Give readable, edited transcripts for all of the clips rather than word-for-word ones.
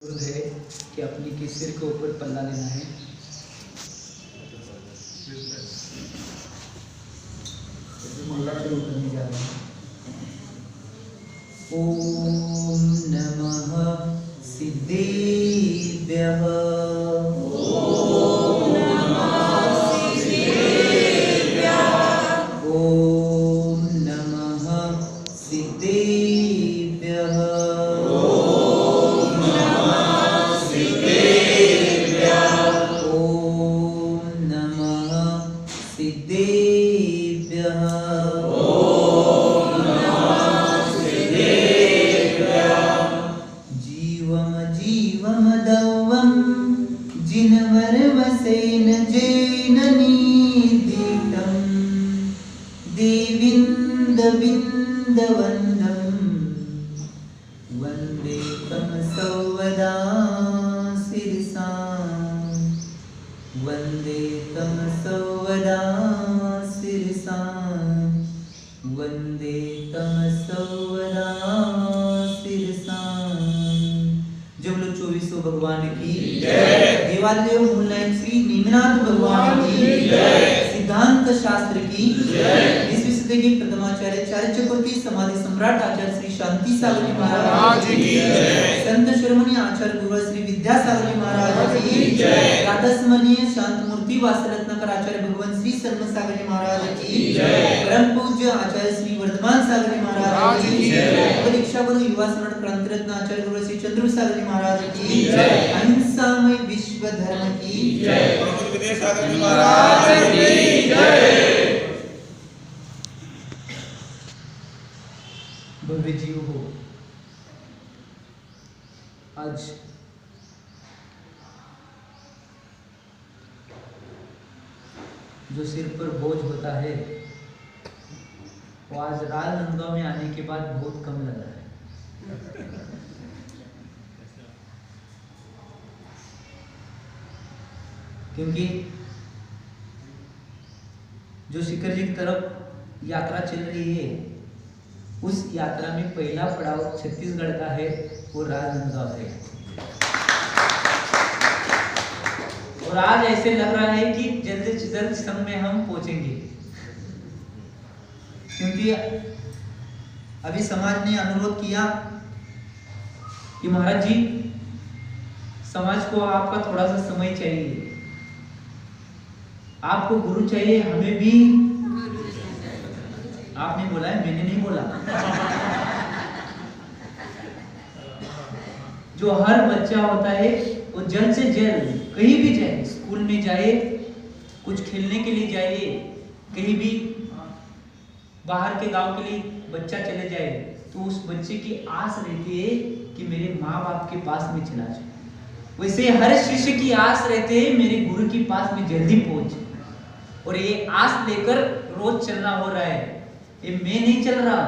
है कि अपने के सिर के ऊपर पल्ला लेना है। मंगला शुरू करने जा रहे हैं। ओम नमः सिद्धेभ्यः। ओम नमः सिद्धेभ्यः। ओम नमः सिद्धेभ्यः। जीवम जीवम दवम जिनवर वसेन जैननीदितं देविंद बिंदवंदम वंदे तम सौवदा सिरसा वंदे तम सौवदा सिरसा वंदे तम सौवदा सिरसा। जब लोग 24 भगवान की देवालय मूलनायक श्री नीमनाथ भगवान की सिद्धांत शास्त्र की विश्व के प्रथमाचार्य चार्य चक्रवर्ती समाधि सम्राट आचार्य श्री शांति सागर जी महाराज की संत शिरोमणि आचार्य गुरु श्री विद्यासागर जी महाराज की राधास्मरणीय शांत मूर्ति वासरत्नाकर आचार्य भगवान श्री सन्मत सागर जी महाराज की परम पूज्य आचार्य श्री वर्धमान सागर जी महाराज की दीक्षा गुरु युवा सम्राट क्रांतिरत्न आचार्य गुरु श्री चंद्र सागर जी महाराज की अहिंसामय विश्व धर्म की सागर जी महाराज की जय। भव्य जीव हो, आज जो सिर पर बोझ होता है वो आज राजनांदगांव में आने के बाद बहुत कम लग रहा है। क्योंकि जो शिखर जी की तरफ यात्रा चल रही है उस यात्रा में पहला पड़ाव छत्तीसगढ़ का है, वो राजनांदगांव है। और आज ऐसे लग रहा है कि जल्द से जल्द संघ में हम पहुंचेंगे, क्योंकि अभी समाज ने अनुरोध किया कि महाराज जी समाज को आपका थोड़ा सा समय चाहिए, आपको गुरु चाहिए, हमें भी। आपने बोला है, मैंने नहीं बोला। जो हर बच्चा होता है वो जल्द से जल्द कहीं भी जाए, स्कूल में जाए, कुछ खेलने के लिए जाए, कहीं भी बाहर के गांव के लिए बच्चा चले जाए तो उस बच्चे की आस रहती है कि मेरे माँ बाप के पास में चला जाए। वैसे हर शिष्य की आस रहती है मेरे गुरु के पास में जल्दी पहुंचे। और ये आस लेकर रोज चलना हो रहा है। ये मैं नहीं चल रहा,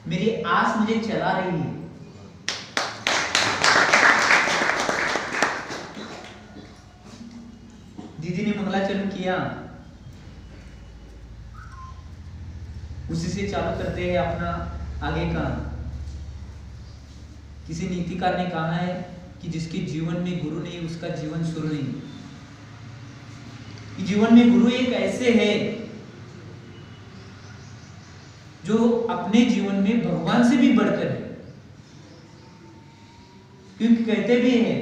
मेरी आस मुझे चला रही है। दीदी ने मंगलाचरण किया, उसी से चालू करते हैं अपना आगे का। किसी नीतिकार ने कहा है कि जिसके जीवन में गुरु नहीं उसका जीवन शुरू नहीं। जीवन में गुरु एक ऐसे है जो अपने जीवन में भगवान से भी बढ़कर है। क्योंकि कहते भी हैं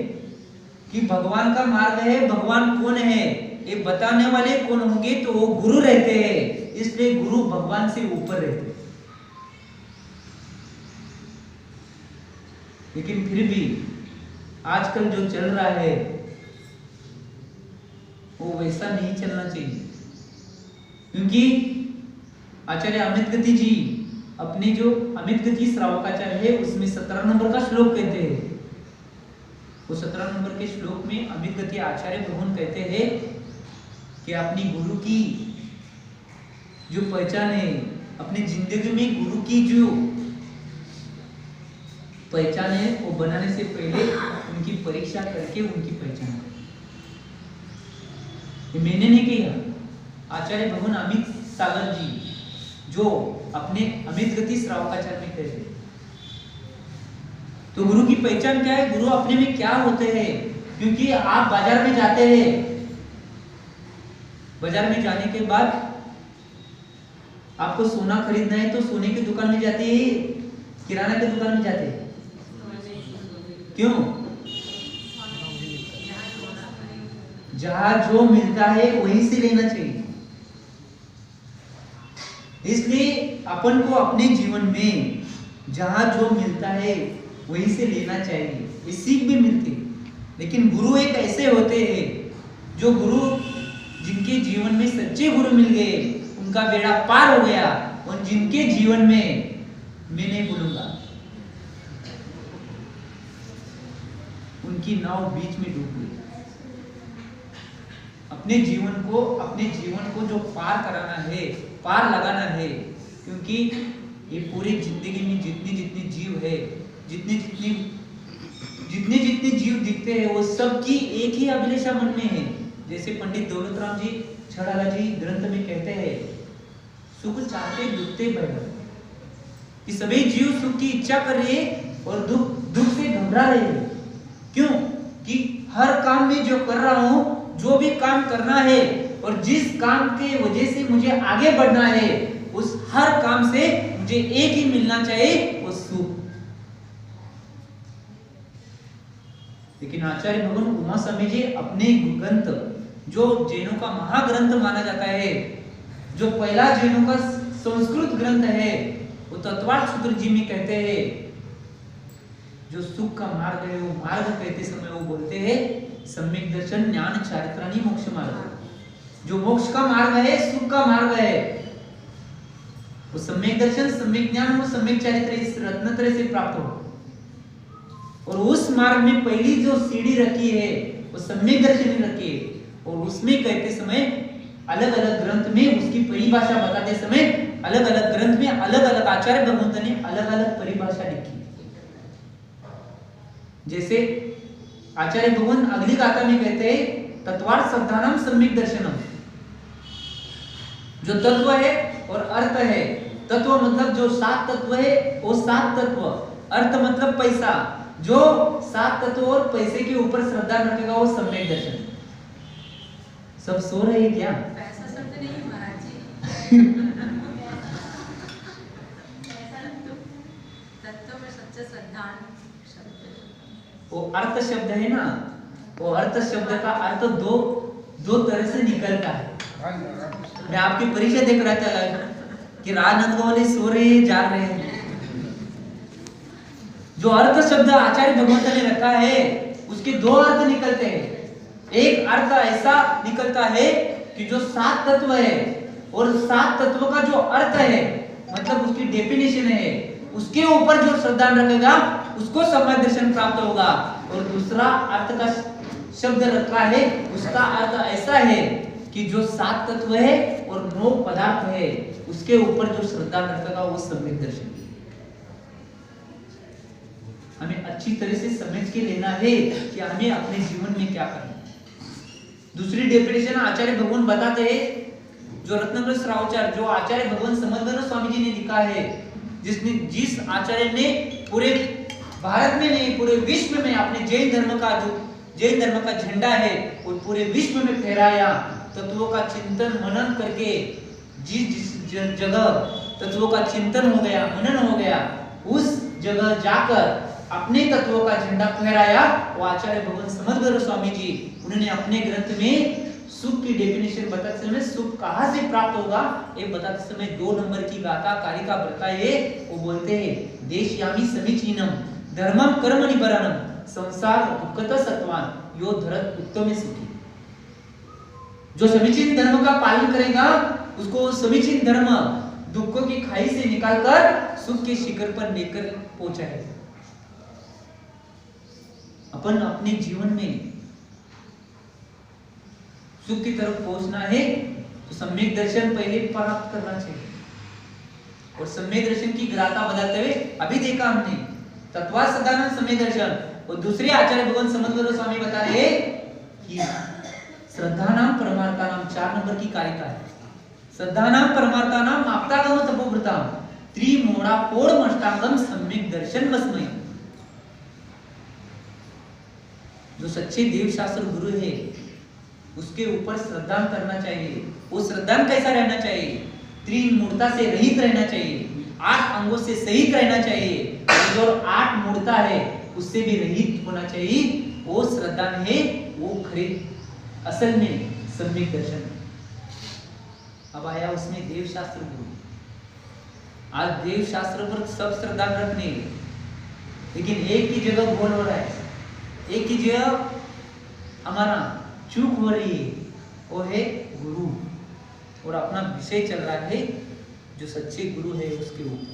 कि भगवान का मार्ग है, भगवान कौन है ये बताने वाले कौन होंगे, तो वो गुरु रहते हैं। इसलिए गुरु भगवान से ऊपर रहते हैं। लेकिन फिर भी आजकल जो चल रहा है वो वैसा नहीं चलना चाहिए। क्योंकि आचार्य अमित गति जी अपने जो अमित गति श्रावकाचार्य है उसमें 17 नंबर का श्लोक कहते हैं। वो 17 नंबर के श्लोक में अमित गति आचार्य भगवान कहते हैं कि अपनी गुरु की जो पहचान है, अपनी जिंदगी में गुरु की जो पहचान है वो बनाने से पहले उनकी परीक्षा करके उनकी पहचान करें। मैंने नहीं किया, आचार्य भगवान अमित सागर जी जो अपने अमित गति श्रावकाचार्य में कहते तो गुरु की पहचान क्या है? गुरु अपने में क्या होते हैं? क्योंकि आप बाजार में जाते हैं, बाजार में जाने के बाद आपको सोना खरीदना है तो सोने की दुकान में जाते हैं, किराना की दुकान में जाते हैं? क्यों? जहां जो मिलता है वहीं से लेना चाहिए। इसलिए अपन को अपने जीवन में जहां जो मिलता है वहीं से लेना चाहिए, ये सीख भी मिलती है। लेकिन गुरु एक ऐसे होते हैं जो गुरु जिनके जीवन में सच्चे गुरु मिल गए उनका बेड़ा पार हो गया, और जिनके जीवन में मैं नहीं बोलूंगा उनकी नाव बीच में डूब गई। अपने जीवन को जो पार कराना है, पार लगाना है, क्योंकि ये पूरी जिंदगी में जितने जितने जीव है, जितने जितने जीव दिखते हैं वो सबकी एक ही अभिलाषा मन में है। जैसे पंडित दौलतराम जी छड़ाला जी ग्रंथ में कहते हैं, सुख चाहते दुखते भय, कि सभी जीव सुख की इच्छा कर रहे हैं और दुख से घबरा रहे हैं। क्यों? कि हर काम में जो कर रहा हूं, जो भी काम करना है और जिस काम के वजह से मुझे आगे बढ़ना है, उस हर काम से मुझे एक ही मिलना चाहिए, वो सुख। लेकिन आचार्य भगवान उमा स्वामी जी अपने ग्रंथ, जो जैनों का महाग्रंथ माना जाता है, जो पहला जैनों का संस्कृत ग्रंथ है, वो तत्वार्थ सूत्र जी में कहते हैं, जो सुख का मार्ग है वो मार्ग कहते समय वो बोलते हैं सम्यक दर्शन ज्ञान चारित्राणि मोक्ष मार्ग। जो मोक्ष का मार्ग है, सुख का मार्ग है, वो सम्यक दर्शन, सम्यक ज्ञान, वो सम्यक चारित्र, इस रत्नत्रय से प्राप्त हो। और उस मार्ग में पहली जो सीढ़ी रखी है वो सम्यक दर्शन रखी है, और उसमें कहते समय अलग अलग ग्रंथ में उसकी परिभाषा बताते समय अलग अलग ग्रंथ में अलग अलग आचार्य भगवंत ने अलग अलग परिभाषा लिखी। जैसे आचार्य भगवान अगली गाथा में कहते हैं तत्वार्थ शब्दानाम सम्यक दर्शनम। जो तत्व है और अर्थ है, तत्व मतलब जो 7 तत्व है वो 7 तत्व, अर्थ मतलब पैसा, जो 7 तत्व और पैसे के ऊपर श्रद्धा रखेगा वो सम्यक दर्शन। सब सो रहे हैं क्या? पैसा शब्द नहीं महाराज जी। तत्व में सच्चा श्रद्धा शब्द, वो अर्थ शब्द है ना, वो अर्थ शब्द का अर्थ दो तरह से निकलता है। मैं आपकी परीक्षा देख रहा था कि राजनंद वाले सो रहे हैं, जाग रहे हैं। जो अर्थ शब्द आचार्य भगवंत ने रखा है उसके 2 अर्थ निकलते हैं। एक अर्थ ऐसा निकलता है कि जो 7 तत्व है और 7 तत्व का जो अर्थ है मतलब उसकी डेफिनेशन है, उसके ऊपर जो श्रद्धा रखेगा उसको सम्यक दर्शन प्राप्त होगा। और दूसरा अर्थ का शब्द रखा है, उसका अर्थ ऐसा है कि जो 7 तत्व है और 9 पदार्थ है उसके ऊपर जो श्रद्धा रखेगा वो सम्यक दर्शन। हमें अच्छी तरह से समझ के लेना है कि हमें अपने जीवन में क्या करना है। दूसरी डेफिनेशन आचार्य भगवान बताते हैं, जो रत्नाकर श्रावचार, जो आचार्य भगवान समर्थ स्वामी जी ने लिखा है, जिस आचार्य ने पूरे भारत में नहीं पूरे विश्व में अपने जैन धर्म का झंडा है वो पूरे विश्व में फहराया। तत्वों का चिंतन मनन करके जिस जगह तत्वों का चिंतन हो गया, मनन हो गया, उस जगह जाकर अपने तत्वों का झंडा फहराया। वो आचार्य भगवान समर्थ स्वामी जी, उन्होंने अपने ग्रंथ में सुख की डेफिनेशन बताते समय सुख कहां से प्राप्त होगा ये बताते समय 2 नंबर की गाथा कारिका बताए। वो बोलते हैं देशयामी समीचीनम धर्मम कर्म निबरणम संसार दुःखत सत्वान यो धरत उत्तम सुखी। जो समीचीन धर्म का पालन करेगा उसको समीचीन धर्म दुखों की खाई से निकालकर सुख के शिखर पर लेकर पहुंचाएगा। अपन अपने जीवन में सुख की तरफ पहुंचना है तो सम्यक दर्शन पहले प्राप्त करना चाहिए। और सम्यक दर्शन की ग्राथा बताते हुए अभी देखा हमने तत्वार्थ सदानंद सम्यक दर्शन, और दूसरे आचार्य भगवान समर्थ स्वामी बता रहे कि श्रद्धा नाम परमार्था नाम 4 नंबर की कारिका है। श्रद्धा नाम परमार्था नाम आप्तागम तपोव्रताम त्रिमूढ़ा पोड़ मष्टांगम सम्यक दर्शन वस्मय। जो सच्चे देव शास्त्र गुरु है उसके ऊपर श्रद्धा करना चाहिए। वो श्रद्धा कैसा रहना चाहिए? त्रिमूर्ता से रहित रहना चाहिए, 8 अंगों से सहित रहना चाहिए, जो 8 मूर्ता है उससे भी रहित होना चाहिए। वो श्रद्धा है, वो खरे असल में सम्यक दर्शन। अब आया उसमें देव शास्त्र गुरु। आज देव शास्त्र पर सब श्रद्धा रखने, लेकिन एक ही जगह भूल हो रहा है, एक ही जगह हमारा चूक हो रही है, वो है गुरु। और अपना विषय चल रहा है जो सच्चे गुरु है उसके ऊपर।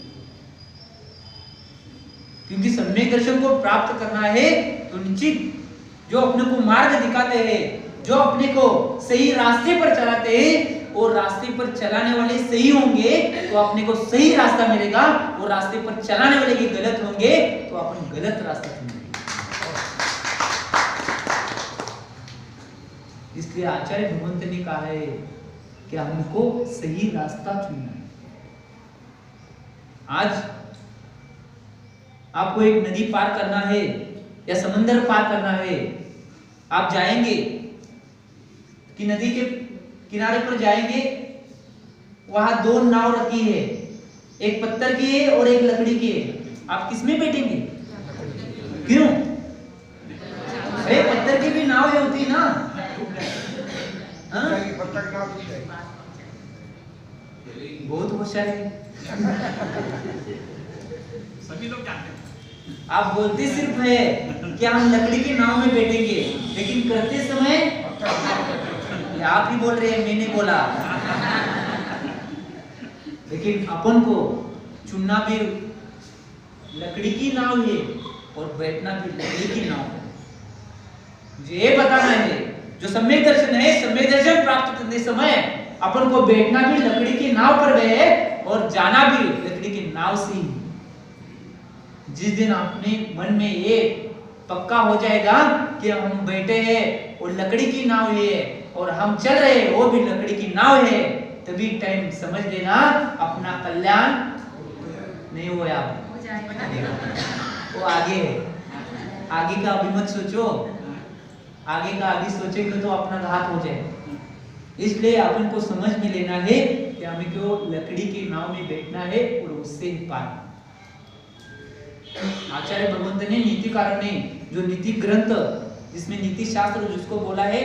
क्योंकि सम्यक दर्शन को प्राप्त करना है तो निश्चित जो अपने को मार्ग दिखाते हैं, जो अपने को सही रास्ते पर चलाते हैं, और रास्ते पर चलाने वाले सही होंगे तो अपने को सही रास्ता मिलेगा, और रास्ते पर चलाने वाले भी गलत होंगे तो अपन गलत रास्ता चुनेंगे। इसलिए आचार्य भगवंत ने कहा है कि हमको सही रास्ता चुनना है। आज आपको एक नदी पार करना है या समंदर पार करना है, आप जाएंगे कि नदी के किनारे पर जाएंगे, वहां 2 नाव रखी है, एक पत्थर की है और एक लकड़ी की है। आप किसमें बैठेंगे? क्यों? अरे पत्थर की भी नाव होती ना, हाँ? बहुत होशियार है। सभी लोग जानते हैं। आप बोलते सिर्फ है कि हम लकड़ी की नाव में बैठेंगे, लेकिन करते समय आप ही बोल रहे हैं, मैंने बोला। लेकिन अपन को चुनना भी लकड़ी की नाव है और बैठना भी लकड़ी की नाव है। मुझे ये बताना है जो सम्यक दर्शन है, सम्यक दर्शन प्राप्त करने समय अपन को बैठना भी लकड़ी की नाव पर है और जाना भी लकड़ी की नाव से ही। जिस दिन अपने मन में ये पक्का हो जाएगा कि हम बैठे हैं और लकड़ी की नाव है और हम चल रहे हैं वो भी लकड़ी की नाव है, तभी टाइम समझ लेना अपना कल्याण नहीं हुआ, वो आगे है। आगे का अभी मत सोचो, आगे का अभी सोचेंगे तो अपना घात हो जाए। इसलिए अपन को समझ में लेना है कि हमें क्यों लकड़ी की नाव में बैठना है और उससे ही पार। आचार्य भगवंत ने नीतिकार ने जो नीति ग्रंथ जिसमें नीति शास्त्र जिसको बोला है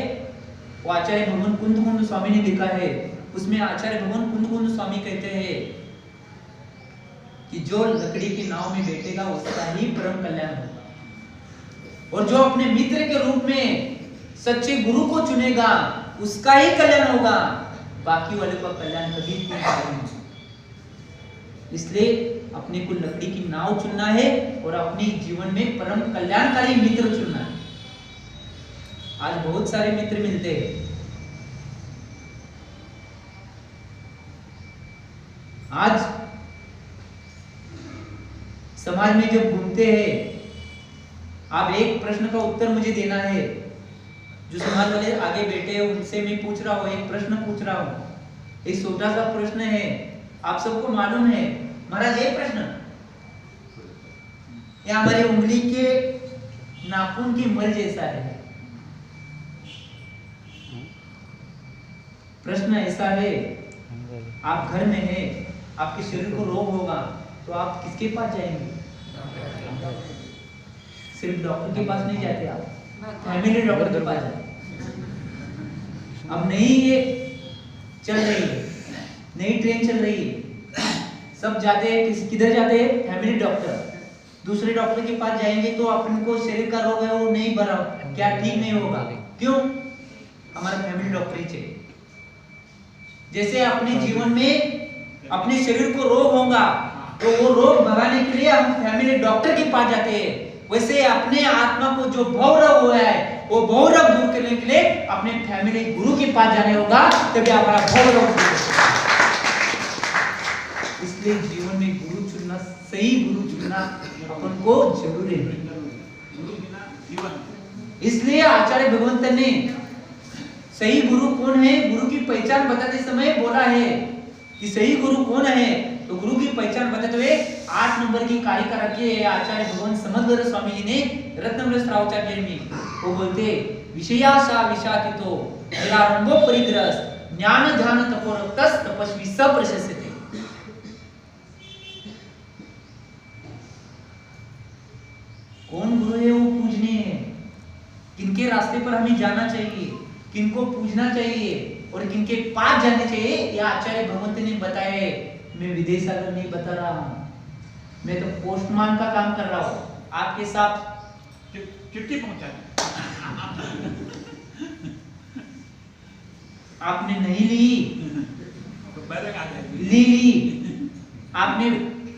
वो आचार्य भगवान कुंद स्वामी ने लिखा है। उसमें आचार्य भगवान कुंद स्वामी कहते हैं कि जो लकड़ी की नाव में बैठेगा उसका ही परम कल्याण होगा, और जो अपने मित्र के रूप में सच्चे गुरु को चुनेगा उसका ही कल्याण होगा, बाकी वाले का कल्याण कभी नहीं होगा। इसलिए अपने को लकड़ी की नाव चुनना है और अपने जीवन में परम कल्याणकारी मित्र चुनना है। आज बहुत सारे मित्र मिलते हैं। आज समाज में जब घूमते हैं, आप एक प्रश्न का उत्तर मुझे देना है। जो समाज वाले आगे बैठे हैं उनसे मैं पूछ रहा हूँ, एक प्रश्न पूछ रहा हूँ। एक छोटा सा प्रश्न है, आप सबको मालूम है महाराज ये प्रश्न, या हमारी उंगली के नाखून की मल जैसा है। प्रश्न ऐसा है, आप घर में हैं, आपके शरीर को रोग होगा तो आप किसके पास जाएंगे? सिर्फ डॉक्टर के पास नहीं जाते, आप फैमिली डॉक्टर के पास जाते। अब नई ये चल रही है, नई ट्रेन चल रही है, सब जाते हैं किधर जाते हैं? Family doctor. दूसरे डॉक्टर के पास जाएंगे तो अपन को शरीर का रोग है वो नहीं भरा, क्या ठीक नहीं होगा? क्यों? हमारा फैमिली डॉक्टर ही चाहिए। जैसे अपने जीवन में अपने शरीर को रोग होगा तो वो रोग भगाने के लिए हम फैमिली डॉक्टर के पास जाते हैं, वैसे अपने आत्मा को जो भव रोग हुआ है वो भव रोग दूर करने के लिए अपने फैमिली गुरु के पास जाने होगा, तभी हमारा भव रोग दूर होगा। इसलिए जीवन में गुरु चुनना, सही गुरु चुनना अपन को जरूरी है। इसलिए आचार्य भगवंत ने सही गुरु कौन है, गुरु की पहचान बताते समय बोला है कि सही गुरु कौन है। तो गुरु की पहचान बताते हुए 8 नंबर की कारिका रखी है आचार्य भगवान समग्र स्वामी जी ने रत्नमृत श्रावचार्य में। वो बोलते विषयाशा विषातितो निरारंभो परिग्रह ज्ञान ध्यान तपोरक्तस तपस्वी सब प्रशस्यते। कौन गुरु है? वो पूजने हैं। किनके रास्ते पर हमें जाना चाहिए, किनको पूजना चाहिए और किनके पास जाने चाहिए, यह आचार्य भगवंत ने बताया है। मैं विद्यासागर नहीं बता रहा हूँ, मैं तो पोस्टमैन का काम कर रहा हूँ। आपके साथ चिट्ठी पहुंचा आपने नहीं ली, ली आपने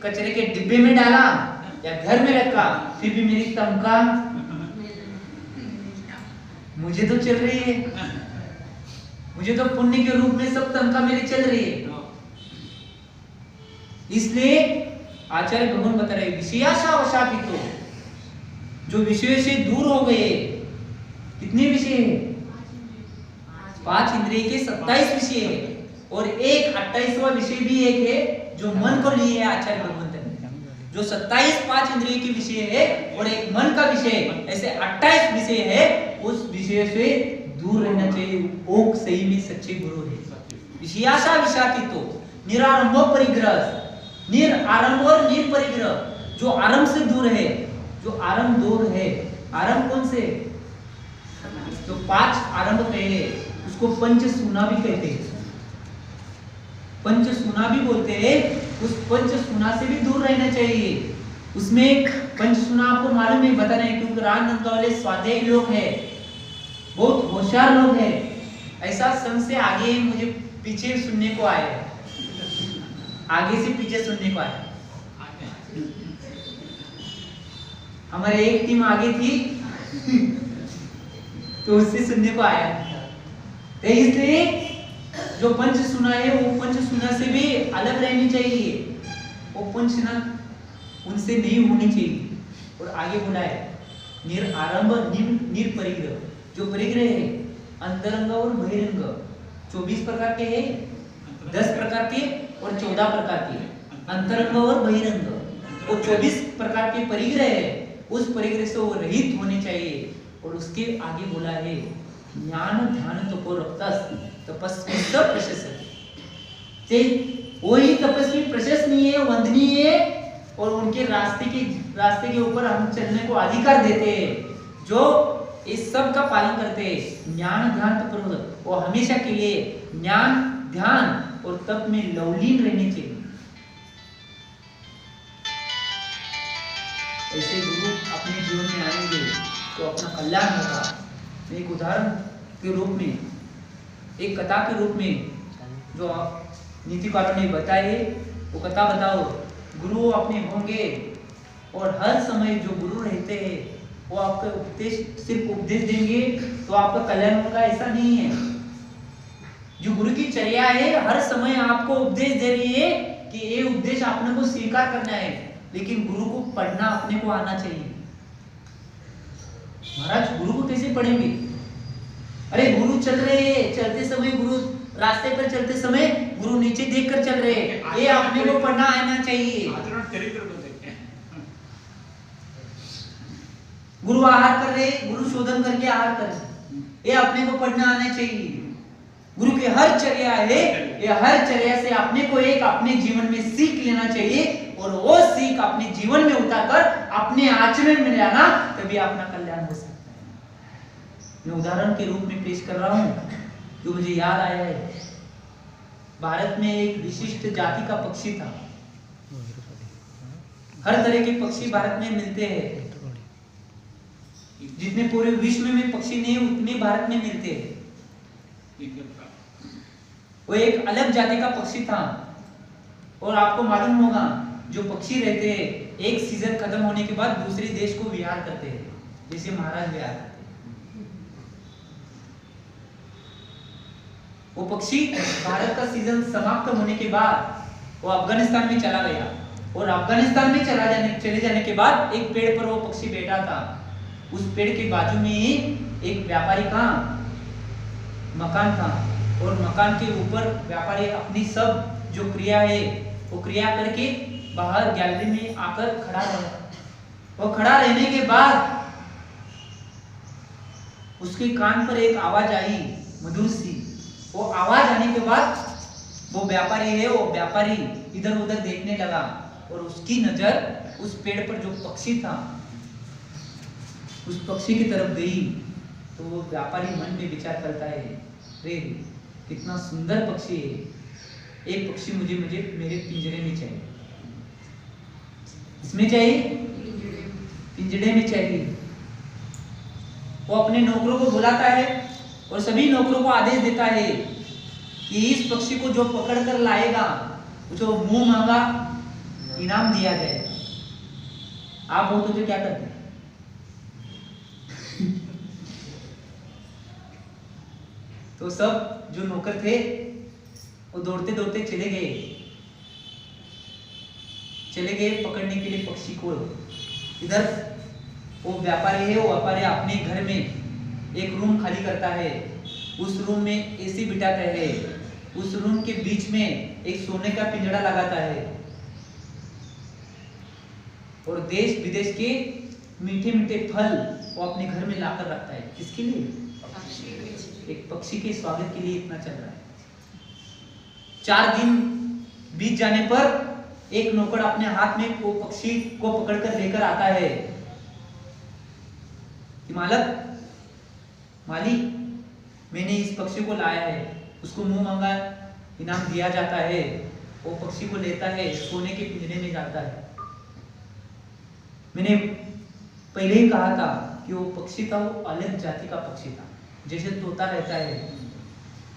कचरे के डिब्बे में डाला या घर में रखा, फिर भी मेरी तनख्वाह मुझे तो चल रही है, मुझे तो पुण्य के रूप में सब तनख्वाह मेरी चल रही है। इसलिए आचार्य भगवान बता रहे विषयाशा वशापितो, जो विषय से दूर हो गए। कितने विषय है? 5 इंद्रिय के 27 विषय है और एक 28वां विषय भी एक है जो मन को लिए है आचार्य भगवंत ने। जो 27 5 इंद्रिय के विषय है और एक मन का विषय, ऐसे 28 विषय है। उस विषय से दूर रहना चाहिए। वो सही में सच्चे गुरु है। विषयाशा विषातितो निरारंभो परिग्रह, निर आरंभ और निर परिग्रह। जो आरंभ से दूर है, जो आरंभ दूर है। आरंभ कौन से? जो 5 आरंभ पहले, उसको पंच सुना भी कहते हैं, पंच सुना भी बोलते हैं। उस पंच सुना से भी दूर रहना चाहिए। उसमें एक पंच सुना आपको मालूम है, बता रहे हैं, क्योंकि राजनंद वाले स्वाध्यायी लोग हैं, बहुत होशियार लोग हैं। ऐसा संघ से आगे मुझे पीछे सुनने को आए, आगे से पीछे सुनने को आए। हमारे एक टीम आगे थी तो उससे सुनने को आया। तो इसलिए जो पंच सुना है वो पंच सुना से भी अलग रहनी चाहिए। वो पंच सुना उनसे नहीं होनी चाहिए। और आगे बोला है निर आरंभ निर परिग्रह। जो परिग्रह है अंतरंग और बहिरंग 24 प्रकार के हैं, 10 प्रकार के और 14 प्रकार के अंतरंग और बहिरंग। वो 24 प्रकार के परिग्रह है, उस परिग्रह से वो रहित होने चाहिए। और उसके आगे बोला है ज्ञान ध्यान तपोरक्तस तपस्वी सब प्रशस्यते। वही तपस्वी प्रशंसनीय है, वंदनीय है और उनके रास्ते के ऊपर हम चलने को अधिकार देते हैं। जो इस सब का पालन करते हैं, ज्ञान ध्यान तपोरक्तस, वो हमेशा के लिए ज्ञान ध्यान और तप में लवलीन रहने चाहिए। ऐसे गुरु अपने जीवन में आएंगे तो अपना कल्याण होगा। मैं एक उदाहरण के रूप में, एक कथा के रूप में जो नीतिकारों ने बताए, वो कथा बताओ। गुरु अपने होंगे और हर समय जो गुरु रहते हैं वो आपका उपदेश सिर्फ उपदेश देंगे तो आपका कल्याण होगा, ऐसा नहीं है। जो गुरु की चर्या है हर समय आपको उपदेश दे रही है कि ये उपदेश आपने को स्वीकार करना है, लेकिन गुरु को पढ़ना अपने को आना चाहिए। महाराज गुरु को कैसे पढ़ेंगे? अरे गुरु चल रहे हैं, चलते समय गुरु रास्ते पर चलते समय गुरु नीचे देखकर चल रहे हैं, ये अपने को पढ़ना आना चाहिए। गुरु आहार कर रहे, गुरु शोधन करके आहार कर रहे, ये अपने को पढ़ना आना चाहिए। गुरु की हर चर्या है, ये हर चर्या से अपने को एक अपने जीवन में सीख लेना चाहिए और वो सीख अपने जीवन में उतारकर अपने आचरण में लाना, तभी अपना कल्याण हो सकता है। मैं उदाहरण के रूप में पेश कर रहा हूँ जो मुझे याद आया है। भारत में एक विशिष्ट जाति का पक्षी था। हर तरह के पक्षी भारत में मिलते हैं, जितने पूरे विश्व में पक्षी नहीं उतने भारत में मिलते हैं। वो एक अलग जाति का पक्षी था और आपको मालूम होगा जो पक्षी रहते हैं एक सीजन खत्म होने के बाद दूसरे देश को विहार करते हैं, जैसे महाराज विहार करते हैं। वो पक्षी भारत का सीजन समाप्त होने के बाद वो अफगानिस्तान में चला गया और अफगानिस्तान में चले जाने के बाद एक पेड़ पर वो पक्षी बैठा था। उस पेड़ के बाजू में ही एक व्यापारी का मकान था और मकान के ऊपर व्यापारी अपनी सब जो क्रिया है वो क्रिया करके बाहर गैलरी में आकर खड़ा रहा। वो खड़ा रहने के बाद उसके कान पर एक आवाज आई मधुर सी। वो आवाज आने के बाद वो व्यापारी है, वो व्यापारी इधर उधर देखने लगा और उसकी नजर उस पेड़ पर जो पक्षी था उस पक्षी की तरफ गई। तो वो व्यापारी मन में विचार करता है, रे कितना सुंदर पक्षी है, एक पक्षी मुझे मुझे मेरे पिंजरे में चाहिए। इसमें चाहिए, पिंजरे में चाहिए। वो अपने नौकरों को बुलाता है और सभी नौकरों को आदेश देता है कि इस पक्षी को जो पकड़ कर लाएगा उसको मुंह मांगा इनाम दिया जाएगा। आप हो तो क्या करते? तो सब जो नौकर थे वो दौड़ते दौड़ते चले गए पकड़ने के लिए पक्षी को। इधर वो व्यापारी है, वो व्यापारी अपने घर में एक रूम खाली करता है, उस रूम में एसी बिठाता है, उस रूम के बीच में एक सोने का पिंजरा लगाता है और देश विदेश के मीठे मीठे फल वो अपने घर में लाकर रखता है। किसके लिए? एक पक्षी के स्वागत के लिए इतना चल रहा है। 4 दिन बीत जाने पर एक नौकर अपने हाथ में वो पक्षी को पकड़कर लेकर आता है कि मालिक मैंने इस पक्षी को लाया है, उसको मुंह मांगा इनाम दिया जाता है। वो पक्षी को लेता है, सोने के पिंजरे में जाता है। मैंने पहले ही कहा था कि वो पक्षी था, वो अलग जाति का पक्षी था, जैसे तोता रहता है।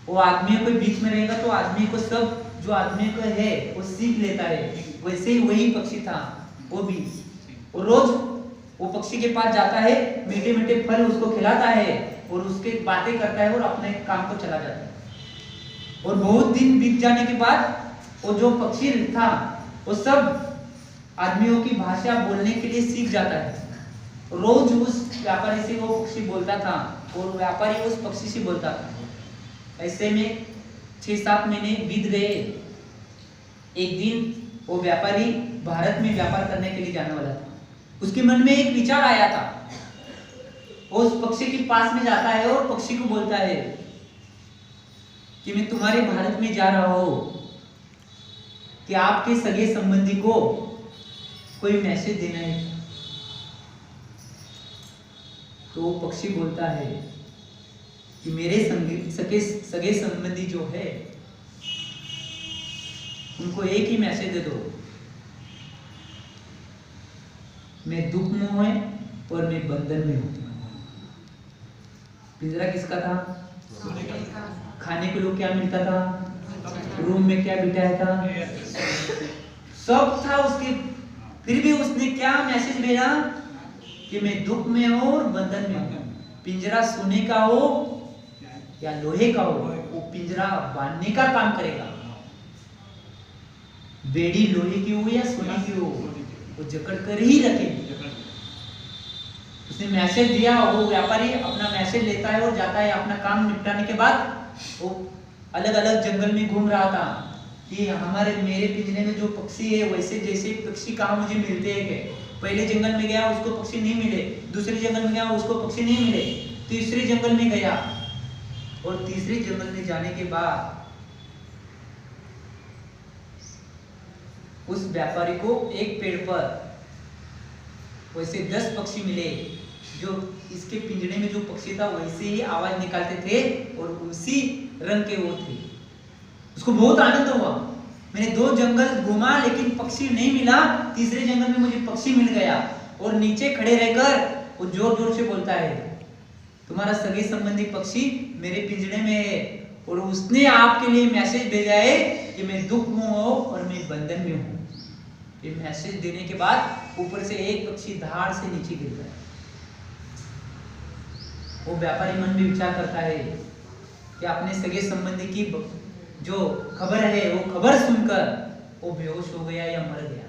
वो आदमियों के बीच में रहेगा तो आदमी को सब जो आदमी को है वो सीख लेता है, वैसे ही वही पक्षी था वो भी। वो रोज वो पक्षी के पास जाता है, मीठे मीठे फल उसको खिलाता है और उसके बातें करता है और अपने काम को चला जाता है। और बहुत दिन बीत जाने के बाद वो जो पक्षी था वो सब आदमियों की भाषा बोलने के लिए सीख जाता है। रोज उस व्यापारी से वो पक्षी बोलता था और व्यापारी उस पक्षी से बोलता था। ऐसे में 6-7 महीने बीत गए। एक दिन वो व्यापारी भारत में व्यापार करने के लिए जाने वाला था। उसके मन में एक विचार आया था। वो उस पक्षी के पास में जाता है और पक्षी को बोलता है कि मैं तुम्हारे भारत में जा रहा हूं कि आपके सगे संबंधी को कोई मैसेज देना है। तो वो पक्षी बोलता है कि मेरे सगे संबंधी जो है उनको एक ही मैसेज दे दो, मैं दुख में हूं और मैं बंधन में हूं। पिंजरा किसका था? खाने को लोग क्या मिलता था? रूम में क्या बिठाया था? सब था उसके। फिर भी उसने क्या मैसेज भेजा कि मैं दुख में हूं और बंधन में हूं। पिंजरा सोने का हो या लोहे का हो, वो पिंजरा बांधने का काम करेगा। बेड़ी लोहे की हो या सोने की हो, वो जकड़ कर ही रखे। उसने मैसेज दिया, वो व्यापारी अपना मैसेज लेता है और जाता है। अपना काम निपटाने के बाद वो अलग अलग जंगल में घूम रहा था कि मेरे पिंजरे में जो पक्षी है वैसे जैसे पक्षी कहाँ मुझे मिलते हैं। पहले जंगल में गया, उसको पक्षी नहीं मिले। दूसरे जंगल में गया, उसको पक्षी नहीं मिले। तीसरे जंगल में गया और तीसरे जंगल में जाने के बाद उस व्यापारी को एक पेड़ पर वैसे 10 पक्षी मिले जो इसके पिंजरे में जो पक्षी था वैसे ही आवाज निकालते थे और उसी रंग के वो थे। उसको बहुत आनंद हुआ। मैंने 2 जंगल घूमा लेकिन पक्षी नहीं मिला, तीसरे जंगल में मुझे पक्षी मिल गया। और नीचे खड़े रहकर वो जोर जोर से बोलता है, तुम्हारा सगे संबंधी पक्षी मेरे पिंजरे में है और उसने आपके लिए मैसेज भेजा है कि मैं दुख में हूं और मैं बंधन में हूं। ये मैसेज देने के बाद ऊपर से एक पक्षी धाड़ से नीचे गिरता है। वो व्यापारी मन में विचार करता है कि अपने सगे संबंधी की जो खबर है वो खबर सुनकर वो बेहोश हो गया या मर गया।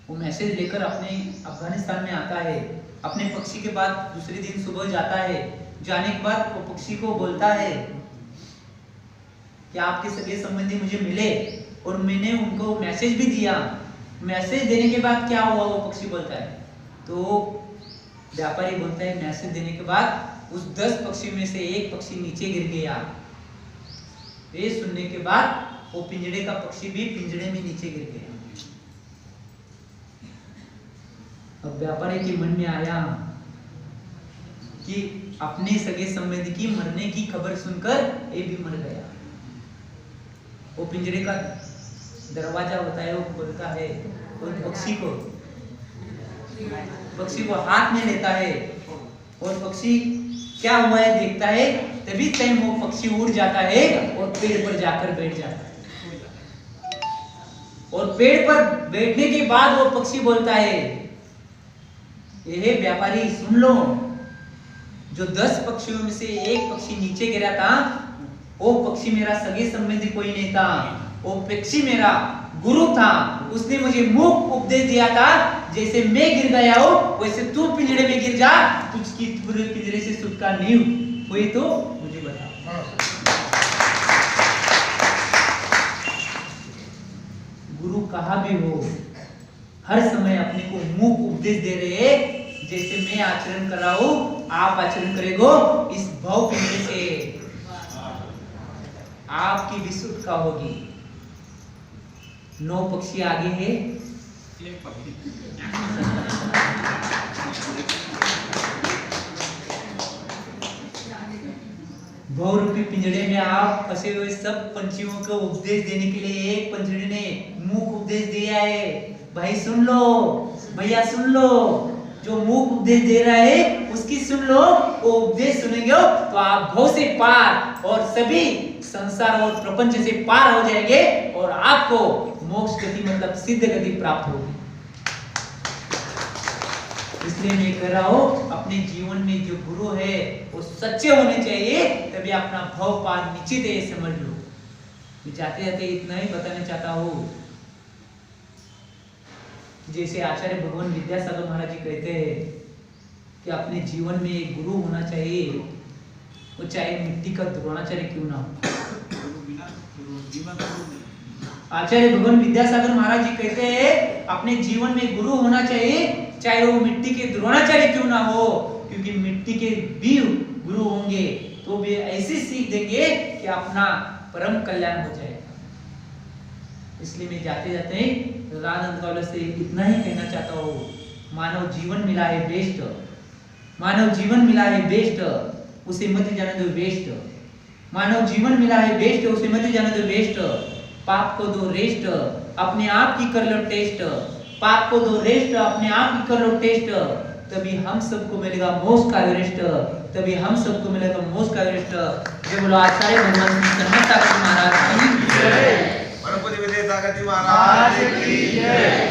वो मैसेज लेकर अपने अफगानिस्तान में आता है। अपने पक्षी के बाद दूसरे दिन सुबह जाता है। जाने के बाद वो पक्षी को बोलता है कि आपके सगे संबंधी मुझे मिले और मैंने उनको मैसेज भी दिया। मैसेज देने के बाद क्या हुआ, वो पक्षी बोलता है। तो व्यापारी बोलता है मैसेज देने के बाद उस 10 पक्षी में से एक पक्षी नीचे गिर गया। ये सुनने के बाद वो पिंजड़े का पक्षी भी पिंजड़े में नीचे गिर गया। अब व्यापारी के मन में आया कि अपने सगे संबंधी की मरने की खबर सुनकर ये भी मर गया। वो पिंजरे का दरवाजा होता है, वो खोलता है और पक्षी को हाथ में लेता है और पक्षी क्या हुआ है देखता है। तभी टाइम वो पक्षी उड़ जाता है और पेड़ पर जाकर बैठ जाता है। और पेड़ पर बैठने के बाद वो पक्षी बोलता है, ये व्यापारी सुन लो, जो 10 पक्षियों में से एक पक्षी नीचे गिरा था, वो पक्षी मेरा सगे संबंधी कोई नहीं था, वो पक्षी मेरा गुरु था। उसने मुझे मूक उपदेश दिया था, जैसे मैं गिर गया हूं वैसे तू पिंजरे में गिर जा, तुझकी पूरे पिंजरे से छुटकारा नहीं हुई तो मुझे बता। गुरु कहा भी हो, हर समय अपने को मूक उपदेश दे रहे, जैसे मैं आचरण कर रहा हूं आप आचरण करेगो, इस भाव पिंजरे से आपकी भी छुटकारा होगी। 9 पक्षी आगे है, एक पक्षी भाव रूपी पिंजड़े में आप फंसे हुए सब पंछियों को उपदेश देने के लिए एक पंछड़ी ने मूक उपदेश दिया है। भाई सुन लो, भैया सुन लो, जो मूक उपदेश दे रहा है उसकी सुन लो। वो उपदेश सुनेंगे तो आप भव से पार और सभी संसार और प्रपंच से पार हो जाएंगे और आपको मोक्ष गति मतलब सिद्ध गति प्राप्त होगी। इसलिए मैं कह रहा हूं अपने जीवन में जो गुरु है वो सच्चे होने चाहिए, तभी अपना भव पार निश्चित है, ये समझ लो। मैं जाते जाते इतना ही बताना चाहता हूं, जैसे आचार्य भगवान विद्यासागर महाराज जी कहते हैं कि अपने जीवन में एक गुरु होना चाहिए, वो चाहे मिट्टी का द्रोणाचार्य क्यों ना हो। आचार्य भगवान विद्यासागर महाराज जी कहते हैं अपने जीवन में गुरु होना चाहिए, चाहे वो मिट्टी के द्रोणाचार्य क्यों ना हो, क्योंकि मिट्टी के भी गुरु होंगे तो वे ऐसी सीख देंगे कि अपना परम कल्याण हो जाएगा। इसलिए मैं जाते जाते रानंद कॉलेज से इतना ही कहना चाहता हूँ, मानव जीवन मिला है बेस्ट, मानव जीवन मिला है बेस्ट, उसे मत जाने दो वेस्ट। मानव जीवन मिला है बेस्ट, उसे मत जाने दो वेस्ट। पाप को दो रेस्ट, अपने आप की कर लो टेस्ट। पाप को दो रेस्ट, अपने आप की कर लो टेस्ट, तभी हम सबको मिलेगा मोक्ष का एवरेस्ट, तभी हम सबको मिलेगा मोक्ष का एवरेस्ट। जय बोलो आचार्य भगवान श्री महाराज की जय। परम पूज्य विद्यासागर जी महाराज की जय।